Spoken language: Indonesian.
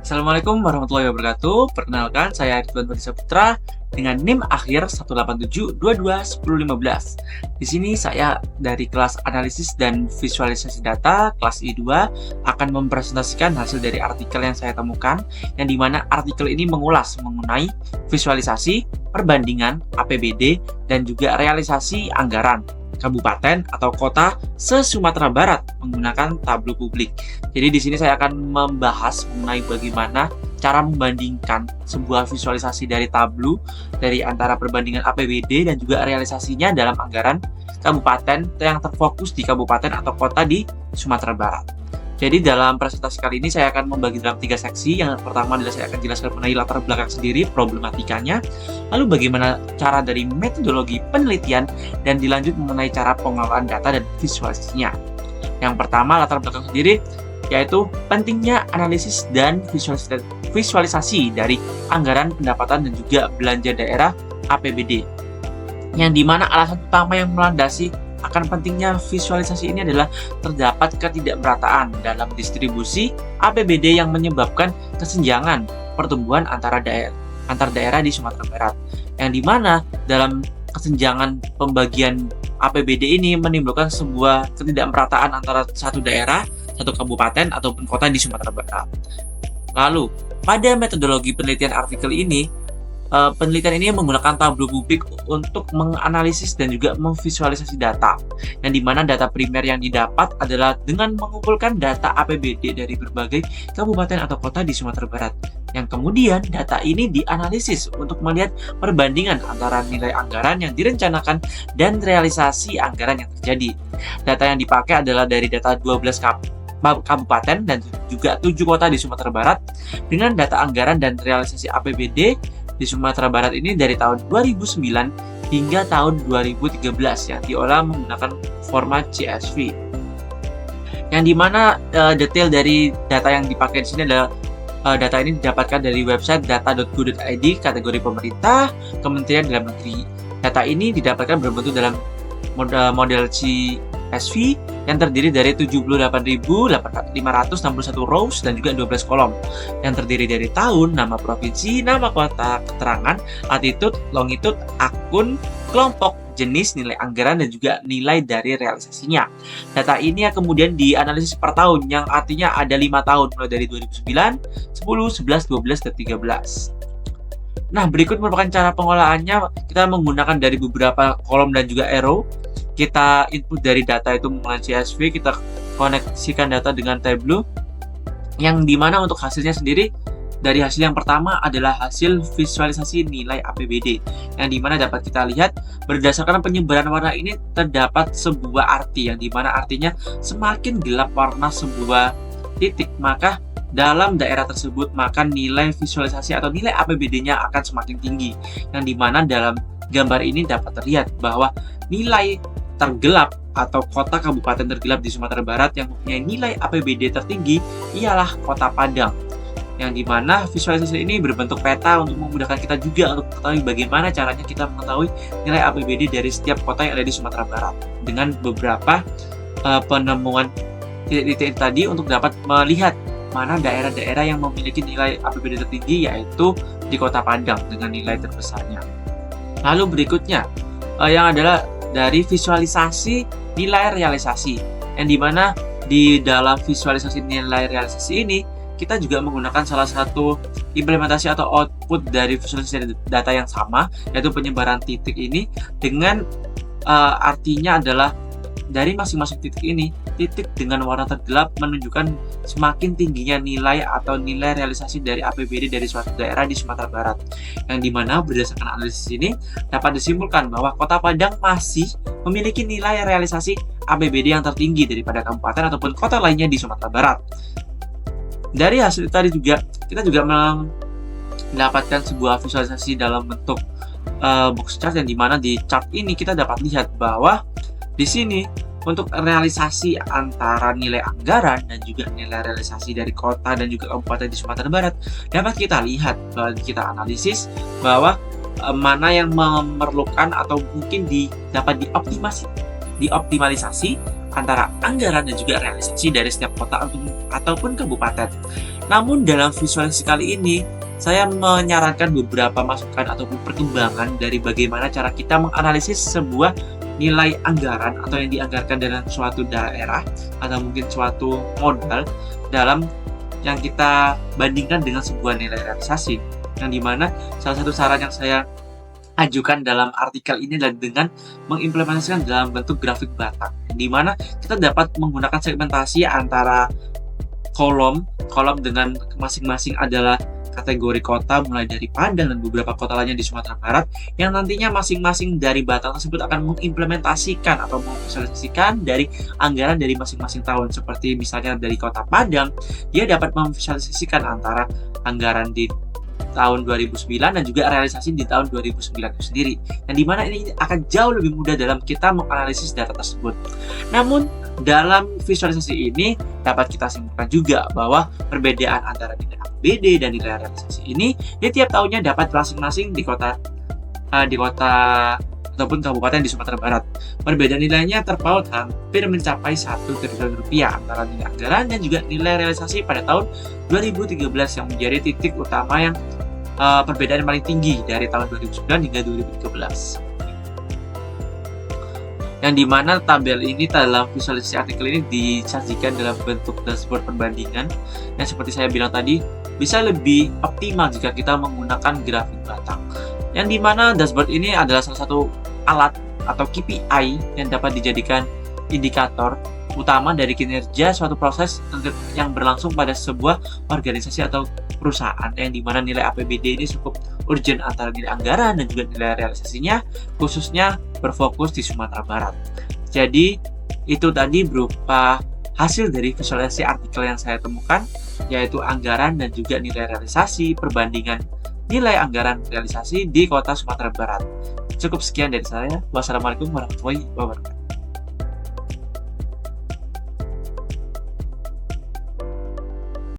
Assalamualaikum warahmatullahi wabarakatuh. Perkenalkan, saya Ridwan Fadisa Putra dengan NIM akhir 187221015. Di sini saya dari kelas analisis dan visualisasi data kelas I2 akan mempresentasikan hasil dari artikel yang saya temukan, yang dimana artikel ini mengulas mengenai visualisasi, perbandingan APBD, dan juga realisasi anggaran kabupaten atau kota se-Sumatera Barat menggunakan tablo publik. Jadi di sini saya akan membahas mengenai bagaimana cara membandingkan sebuah visualisasi dari tablo dari antara perbandingan APBD dan juga realisasinya dalam anggaran kabupaten yang terfokus di kabupaten atau kota di Sumatera Barat. Jadi dalam presentasi kali ini saya akan membagi dalam 3 seksi. Yang pertama adalah saya akan jelaskan mengenai latar belakang sendiri, problematikanya, lalu bagaimana cara dari metodologi penelitian, dan dilanjut mengenai cara pengolahan data dan visualisasinya. Yang pertama, latar belakang sendiri, yaitu pentingnya analisis dan visualisasi dari anggaran pendapatan dan juga belanja daerah APBD. Yang dimana alasan utama yang melandasi akan pentingnya visualisasi ini adalah terdapat ketidakmerataan dalam distribusi APBD yang menyebabkan kesenjangan pertumbuhan antar daerah di Sumatera Barat. Yang dimana dalam kesenjangan pembagian APBD ini menimbulkan sebuah ketidakmerataan antara satu daerah, satu kabupaten ataupun kota di Sumatera Barat. Lalu, pada metodologi penelitian artikel ini, penelitian ini menggunakan tablo publik untuk menganalisis dan juga memvisualisasi data, yang dimana data primer yang didapat adalah dengan mengumpulkan data APBD dari berbagai kabupaten atau kota di Sumatera Barat, yang kemudian data ini dianalisis untuk melihat perbandingan antara nilai anggaran yang direncanakan dan realisasi anggaran yang terjadi. Data yang dipakai adalah dari data 12 kabupaten dan juga 7 kota di Sumatera Barat dengan data anggaran dan realisasi APBD di Sumatera Barat ini dari tahun 2009 hingga tahun 2013 yang diolah menggunakan format CSV. Yang dimana detail dari data yang dipakai di sini adalah data ini didapatkan dari website data.go.id kategori pemerintah, Kementerian Dalam Negeri. Data ini didapatkan berbentuk dalam model CSV yang terdiri dari 78.561 rows dan juga 12 kolom, yang terdiri dari tahun, nama provinsi, nama kota, keterangan, latitude, longitude, akun, kelompok, jenis, nilai anggaran, dan juga nilai dari realisasinya. Data ini kemudian dianalisis per tahun, yang artinya ada 5 tahun, mulai dari 2009, 10, 11, 12, dan 13. Nah, berikut merupakan cara pengolahannya. Kita menggunakan dari beberapa kolom dan juga arrow. Kita input dari data itu menggunakan CSV, kita koneksikan data dengan Tableau, yang dimana untuk hasilnya sendiri, dari hasil yang pertama adalah hasil visualisasi nilai APBD, yang dimana dapat kita lihat berdasarkan penyebaran warna ini terdapat sebuah arti, yang dimana artinya semakin gelap warna sebuah titik, maka dalam daerah tersebut maka nilai visualisasi atau nilai APBD-nya akan semakin tinggi, yang dimana dalam gambar ini dapat terlihat bahwa nilai tergelap atau kota kabupaten tergelap di Sumatera Barat yang mempunyai nilai APBD tertinggi ialah Kota Padang, yang dimana visualisasi ini berbentuk peta untuk memudahkan kita juga untuk mengetahui bagaimana caranya kita mengetahui nilai APBD dari setiap kota yang ada di Sumatera Barat dengan beberapa penemuan titik-titik tadi untuk dapat melihat mana daerah-daerah yang memiliki nilai APBD tertinggi, yaitu di Kota Padang dengan nilai terbesarnya. Lalu berikutnya yang adalah dari visualisasi nilai realisasi, yang dimana di dalam visualisasi nilai realisasi ini kita juga menggunakan salah satu implementasi atau output dari visualisasi data yang sama, yaitu penyebaran titik ini dengan artinya adalah dari masing-masing titik ini, titik dengan warna tergelap menunjukkan semakin tingginya nilai atau nilai realisasi dari APBD dari suatu daerah di Sumatera Barat, yang dimana berdasarkan analisis ini dapat disimpulkan bahwa Kota Padang masih memiliki nilai realisasi APBD yang tertinggi daripada kabupaten ataupun kota lainnya di Sumatera Barat. Dari hasil tadi juga kita juga mendapatkan sebuah visualisasi dalam bentuk box chart, yang dimana di chart ini kita dapat lihat bahwa di sini untuk realisasi antara nilai anggaran dan juga nilai realisasi dari kota dan juga kabupaten di Sumatera Barat dapat kita lihat, kita analisis bahwa mana yang memerlukan atau mungkin dapat dioptimalisasi antara anggaran dan juga realisasi dari setiap kota ataupun kabupaten. Namun dalam visualisasi kali ini, saya menyarankan beberapa masukan ataupun perkembangan dari bagaimana cara kita menganalisis sebuah nilai anggaran atau yang dianggarkan dalam suatu daerah atau mungkin suatu modal dalam yang kita bandingkan dengan sebuah nilai realisasi. Yang dimana salah satu saran yang saya ajukan dalam artikel ini adalah dengan mengimplementasikan dalam bentuk grafik batang, di mana kita dapat menggunakan segmentasi antara kolom dengan masing-masing adalah kategori kota mulai dari Padang dan beberapa kota lainnya di Sumatera Barat, yang nantinya masing-masing dari batang tersebut akan mengimplementasikan atau memvisualisasikan dari anggaran dari masing-masing tahun. Seperti misalnya dari kota Padang, dia dapat memvisualisasikan antara anggaran di tahun 2009 dan juga realisasi di tahun 2009 itu sendiri, yang dimana ini akan jauh lebih mudah dalam kita menganalisis data tersebut. Namun dalam visualisasi ini dapat kita simpulkan juga bahwa perbedaan antara nilai APBD dan nilai realisasi ini di tiap tahunnya dapat masing-masing di kota ataupun kabupaten di Sumatera Barat. Perbedaan nilainya terpaut hampir mencapai 1 triliun rupiah antara nilai anggaran dan juga nilai realisasi pada tahun 2013 yang menjadi titik utama yang perbedaan yang paling tinggi dari tahun 2009 hingga 2013. Yang dimana tabel ini dalam visualisasi artikel ini disajikan dalam bentuk dashboard perbandingan yang seperti saya bilang tadi bisa lebih optimal jika kita menggunakan grafik batang. Yang dimana dashboard ini adalah salah satu alat atau KPI yang dapat dijadikan indikator utama dari kinerja suatu proses yang berlangsung pada sebuah organisasi atau perusahaan, yang dimana nilai APBD ini cukup urgent antara nilai anggaran dan juga nilai realisasinya, khususnya berfokus di Sumatera Barat. Jadi itu tadi berupa hasil dari visualisasi artikel yang saya temukan, yaitu anggaran dan juga nilai realisasi, perbandingan nilai anggaran realisasi di kota Sumatera Barat. Cukup sekian dari saya. Wassalamualaikum warahmatullahi wabarakatuh.